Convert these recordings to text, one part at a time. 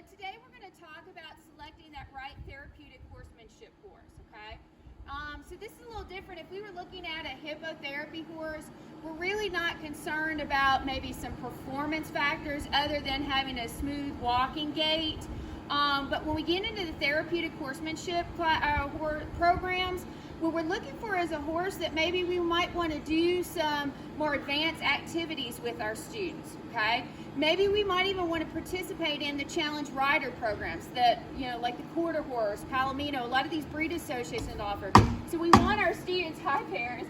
today we're going to talk about selecting that right therapeutic horsemanship horse, okay? So this is a little different. If we were looking at a hippotherapy horse, we're really not concerned about maybe some performance factors other than having a smooth walking gait. But when we get into the therapeutic horsemanship programs, what we're looking for is a horse that maybe we might want to do some more advanced activities with our students, okay? Maybe we might even want to participate in the challenge rider programs that, like the quarter horse, Palomino, a lot of these breed associations offer. So we want our students, hi parents,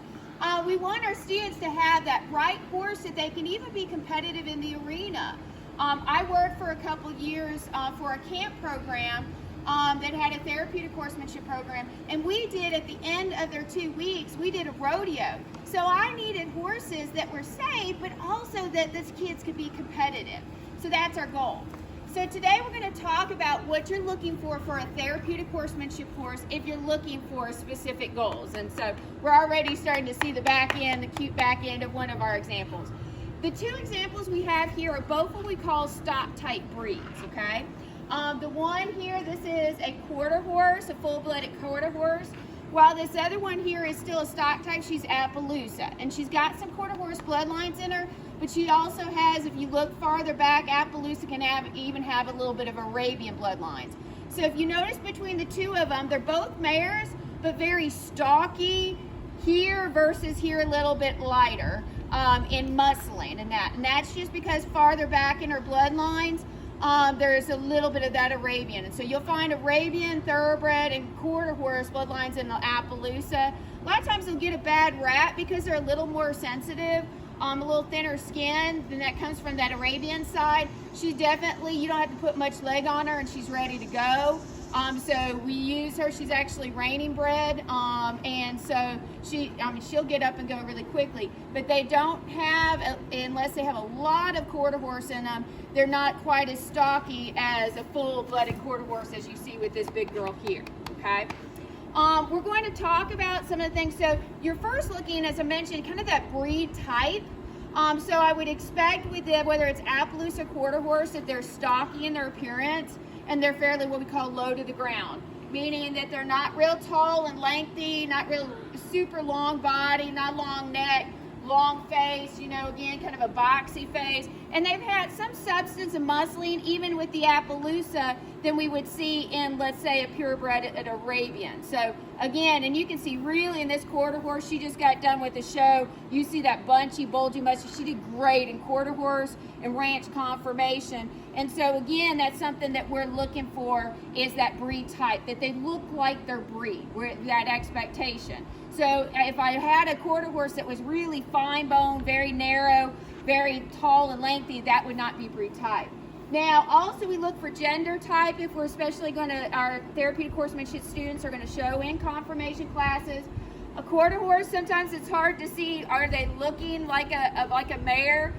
we want our students to have that right horse that they can even be competitive in the arena. I worked for a couple years for a camp program that had a therapeutic horsemanship program, and we did, at the end of their 2 weeks, we did a rodeo. So I needed horses that were safe, but also that these kids could be competitive. So that's our goal. So today we're going to talk about what you're looking for a therapeutic horsemanship horse if you're looking for specific goals. And so we're already starting to see the back end, the cute back end of one of our examples. The two examples we have here are both what we call stock type breeds, okay? The one here, this is a quarter horse, a full-blooded quarter horse, while this other one here is still a stock type. She's Appaloosa, and she's got some quarter horse bloodlines in her, but she also has, if you look farther back, Appaloosa can even have a little bit of Arabian bloodlines. So if you notice between the two of them, they're both mares, but very stocky here versus here, a little bit lighter in muscling and that's just because farther back in her bloodlines, there's a little bit of that Arabian. And so you'll find Arabian, thoroughbred, and quarter horse bloodlines in the Appaloosa. A lot of times they'll get a bad rap because they're a little more sensitive, a little thinner skin, and that comes from that Arabian side. She's definitely, you don't have to put much leg on her and she's ready to go. So we use her, she's actually reining bred, and so she'll get up and go really quickly. But they don't have, unless they have a lot of quarter horse in them, they're not quite as stocky as a full-blooded quarter horse as you see with this big girl here, okay? We're going to talk about some of the things. So you're first looking, as I mentioned, kind of that breed type. So I would expect with whether it's Appaloosa or quarter horse, that they're stocky in their appearance, and they're fairly what we call low to the ground, meaning that they're not real tall and lengthy, not real super long body, not long neck, long face, again, kind of a boxy face. And they've had some substance of muscling, even with the Appaloosa, than we would see in, let's say, a purebred at Arabian. So again, and you can see really in this quarter horse, she just got done with the show. You see that bunchy, bulgy muscle. She did great in quarter horse and ranch conformation. And so again, that's something that we're looking for, is that breed type, that they look like their breed, that expectation. So if I had a quarter horse that was really fine bone, very narrow, very tall and lengthy, that would not be breed type. Now, also we look for gender type if we're especially our therapeutic horsemanship students are going to show in conformation classes. A quarter horse, sometimes it's hard to see, are they looking like a mare?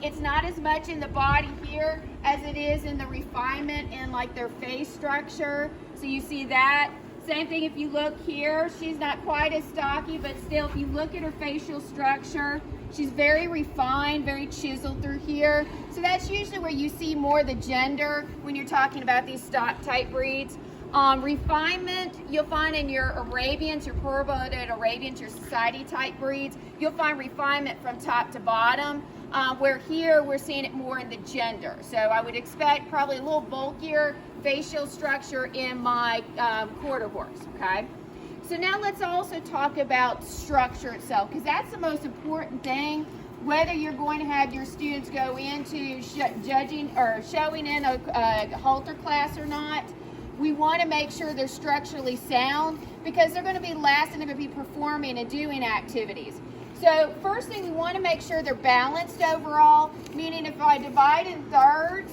It's not as much in the body here as it is in the refinement in like their face structure. So you see that. Same thing if you look here, she's not quite as stocky, but still if you look at her facial structure, she's very refined, very chiseled through here. So that's usually where you see more the gender when you're talking about these stock type breeds. Refinement, you'll find in your Arabians, your purebred Arabians, your society type breeds, you'll find refinement from top to bottom, where here we're seeing it more in the gender. So I would expect probably a little bulkier facial structure in my quarter horse, okay? So now let's also talk about structure itself, because that's the most important thing, whether you're going to have your students go into judging or showing in a halter class or not. We want to make sure they're structurally sound, because they're going to be last and they're going to be performing and doing activities. So first thing, we want to make sure they're balanced overall, meaning if I divide in thirds,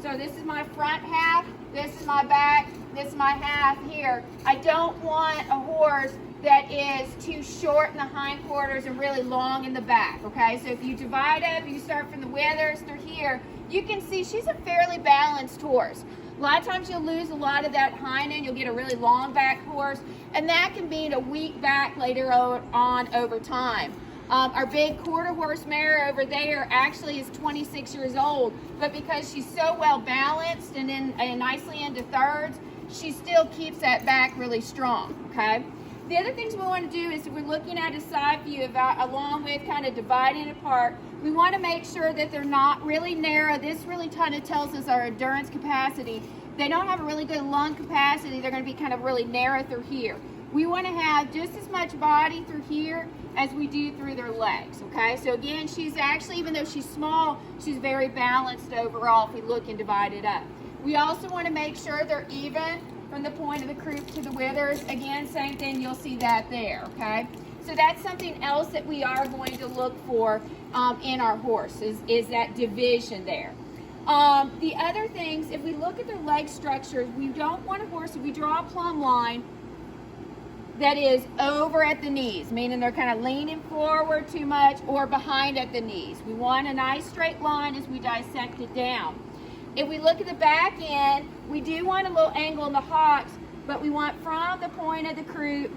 so this is my front half, this is my back, this is my half here. I don't want a horse that is too short in the hindquarters and really long in the back, okay? So if you divide up, you start from the withers through here, you can see she's a fairly balanced horse. A lot of times you'll lose a lot of that hind end, you'll get a really long back horse, and that can mean a weak back later on over time. Our big quarter horse mare over there actually is 26 years old, but because she's so well balanced and nicely into thirds, she still keeps that back really strong, okay? The other things we want to do is, if we're looking at a side view along with kind of dividing apart, we want to make sure that they're not really narrow. This really kind of tells us our endurance capacity. They don't have a really good lung capacity. They're going to be kind of really narrow through here. We want to have just as much body through here as we do through their legs, okay? So again, she's actually, even though she's small, she's very balanced overall if we look and divide it up. We also want to make sure they're even from the point of the croup to the withers. Again, same thing, you'll see that there, okay? So that's something else that we are going to look for in our horse, is that division there. The other things, if we look at their leg structures, we don't want a horse, if we draw a plumb line, that is over at the knees, meaning they're kind of leaning forward too much, or behind at the knees. We want a nice straight line as we dissect it down. If we look at the back end, we do want a little angle in the hocks, but we want from the point of the croup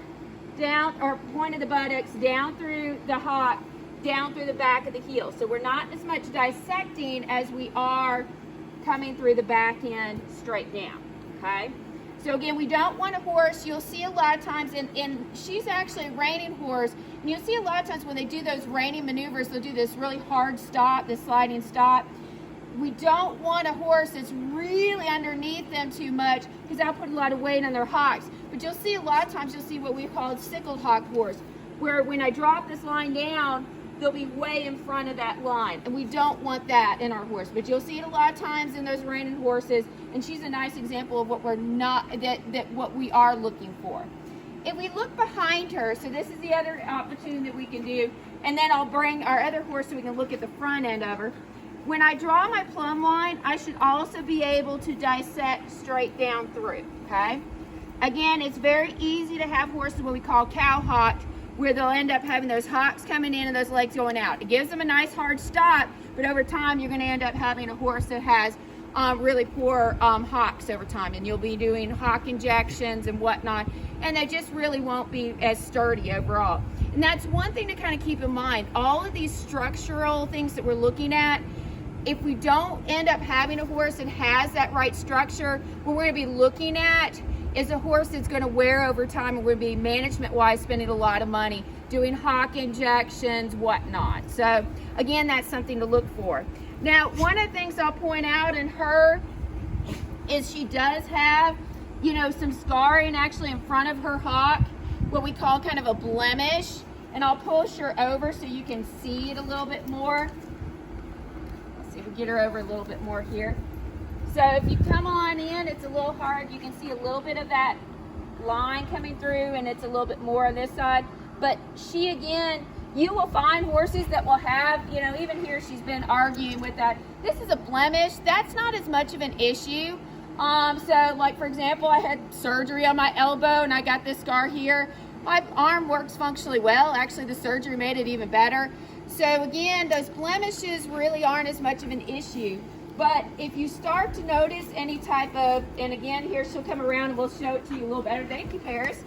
down, or point of the buttocks down through the hock, down through the back of the heel. So we're not as much dissecting as we are coming through the back end straight down, okay? So again, we don't want a horse, you'll see a lot of times, and she's actually a reining horse, and you'll see a lot of times when they do those reining maneuvers, they'll do this really hard stop, this sliding stop. We don't want a horse that's really underneath them too much, because that'll put a lot of weight on their hocks. But you'll see a lot of times, you'll see what we call a sickled hock horse, where when I drop this line down, they'll be way in front of that line, and we don't want that in our horse. But you'll see it a lot of times in those reining horses, and she's a nice example of what we're not, what we are looking for. If we look behind her, so this is the other opportunity that we can do, and then I'll bring our other horse so we can look at the front end of her. When I draw my plumb line, I should also be able to dissect straight down through, okay? Again, it's very easy to have horses what we call cow hocked, where they'll end up having those hocks coming in and those legs going out. It gives them a nice hard stop, but over time you're going to end up having a horse that has really poor hocks over time, and you'll be doing hock injections and whatnot, and they just really won't be as sturdy overall. And that's one thing to kind of keep in mind. All of these structural things that we're looking at, if we don't end up having a horse that has that right structure, what we're going to be looking at is a horse that's going to wear over time, and we're going to be management-wise spending a lot of money doing hock injections, whatnot. So again, that's something to look for. Now, one of the things I'll point out in her is she does have, you know, some scarring actually in front of her hock, what we call kind of a blemish. And I'll push her over so you can see it a little bit more. Let's see if we get her over a little bit more here. So if you come on in, it's a little hard. You can see a little bit of that line coming through, and it's a little bit more on this side. But she, again, you will find horses that will have, you know, even here she's been arguing with that. This is a blemish. That's not as much of an issue. So like, for example, I had surgery on my elbow and I got this scar here. My arm works functionally well. Actually, the surgery made it even better. So again, those blemishes really aren't as much of an issue. But if you start to notice any type of, and again, here she'll come around and we'll show it to you a little better. Thank you, Paris.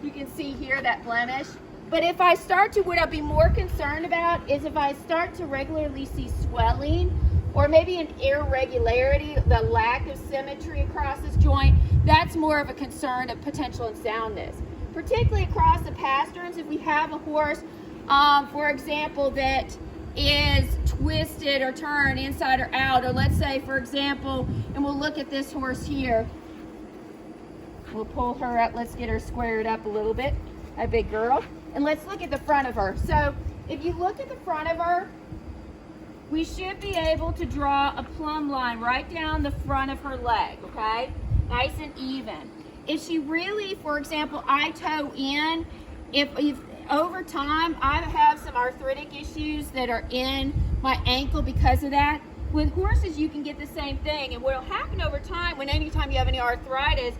You can see here that blemish. But if I start to, what I'll be more concerned about is if I start to regularly see swelling or maybe an irregularity, the lack of symmetry across this joint, that's more of a concern of potential unsoundness. Particularly across the pasterns, if we have a horse, for example, that is twisted or turned inside or out, or let's say, for example, and we'll look at this horse here. We'll pull her up, let's get her squared up a little bit, a big girl. And let's look at the front of her. So if you look at the front of her, we should be able to draw a plumb line right down the front of her leg, okay? Nice and even. If she really, for example, I toe in, if over time I have some arthritic issues that are in my ankle because of that, with horses you can get the same thing. And what will happen over time, when anytime you have any arthritis,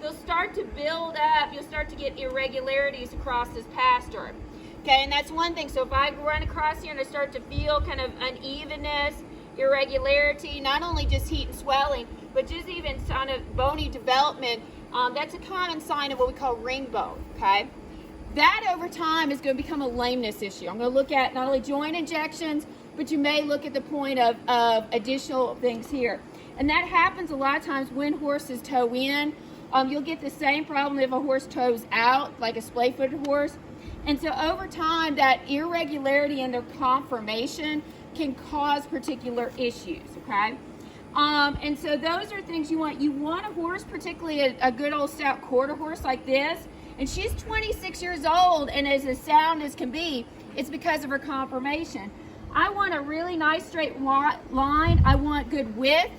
they'll start to build up, you'll start to get irregularities across this pastern. Okay, and that's one thing. So if I run across here and I start to feel kind of unevenness, irregularity, not only just heat and swelling, but just even kind of bony development, that's a common sign of what we call ring bone, okay? That over time is going to become a lameness issue. I'm going to look at not only joint injections, but you may look at the point of additional things here. And that happens a lot of times when horses toe in. You'll get the same problem if a horse toes out, like a splay-footed horse. And so over time, that irregularity in their conformation can cause particular issues, okay? And so those are things you want. You want a horse, particularly a good old stout quarter horse like this, and she's 26 years old and is as sound as can be. It's because of her conformation. I want a really nice straight line. I want good width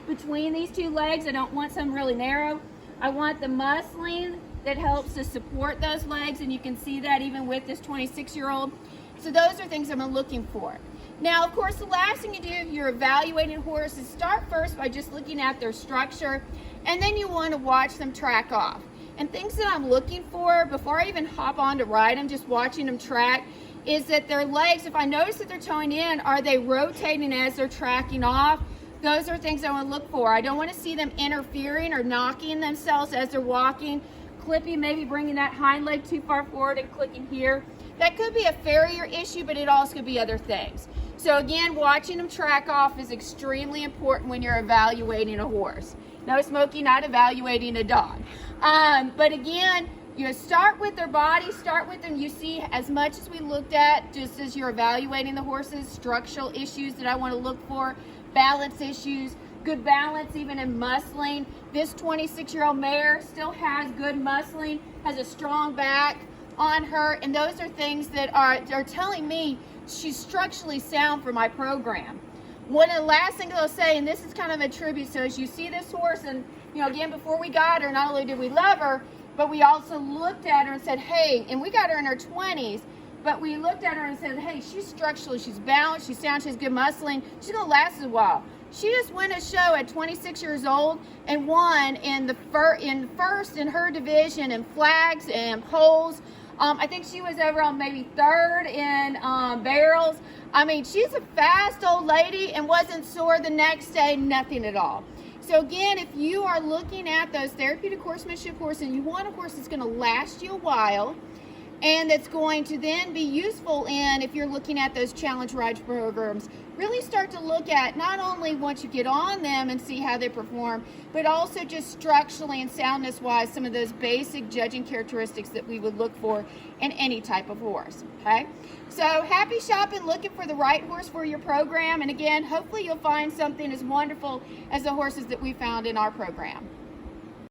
between these two legs. I don't want some really narrow. I want the muscling that helps to support those legs, and you can see that even with this 26-year-old. So those are things I'm looking for. Now, of course, the last thing you do if you're evaluating a horse is start first by just looking at their structure, and then you want to watch them track off. And things that I'm looking for before I even hop on to ride them, just watching them track, is that their legs, if I notice that they're toeing in, are they rotating as they're tracking off? Those are things I want to look for. I don't want to see them interfering or knocking themselves as they're walking, clipping, maybe bringing that hind leg too far forward and clicking here. That could be a farrier issue, but it also could be other things. So again, watching them track off is extremely important when you're evaluating a horse. No, Smokey, not evaluating a dog. But again, you start with their body, start with them. You see, as much as we looked at, just as you're evaluating the horses, structural issues that I want to look for, balance issues, good balance even in muscling. This 26-year-old mare still has good muscling, has a strong back on her, and those are things that are telling me she's structurally sound for my program. One of the last things I'll say, and this is kind of a tribute, so as you see this horse, and again, before we got her, not only did we love her, but we also looked at her and said, hey, and we got her in her 20s, but we looked at her and said, hey, she's structurally, she's balanced, she's sound, she has good muscling, she's gonna last a while. She just won a show at 26 years old and won in first in her division in flags and poles. I think she was over on maybe third in barrels. I mean, she's a fast old lady and wasn't sore the next day, nothing at all. So again, if you are looking at those therapeutic horsemanship horses and you want a horse that's going to last you a while and that's going to then be useful in, if you're looking at those challenge ride programs, really start to look at not only once you get on them and see how they perform, but also just structurally and soundness wise, some of those basic judging characteristics that we would look for in any type of horse. Okay, so happy shopping, looking for the right horse for your program, and again, hopefully you'll find something as wonderful as the horses that we found in our program.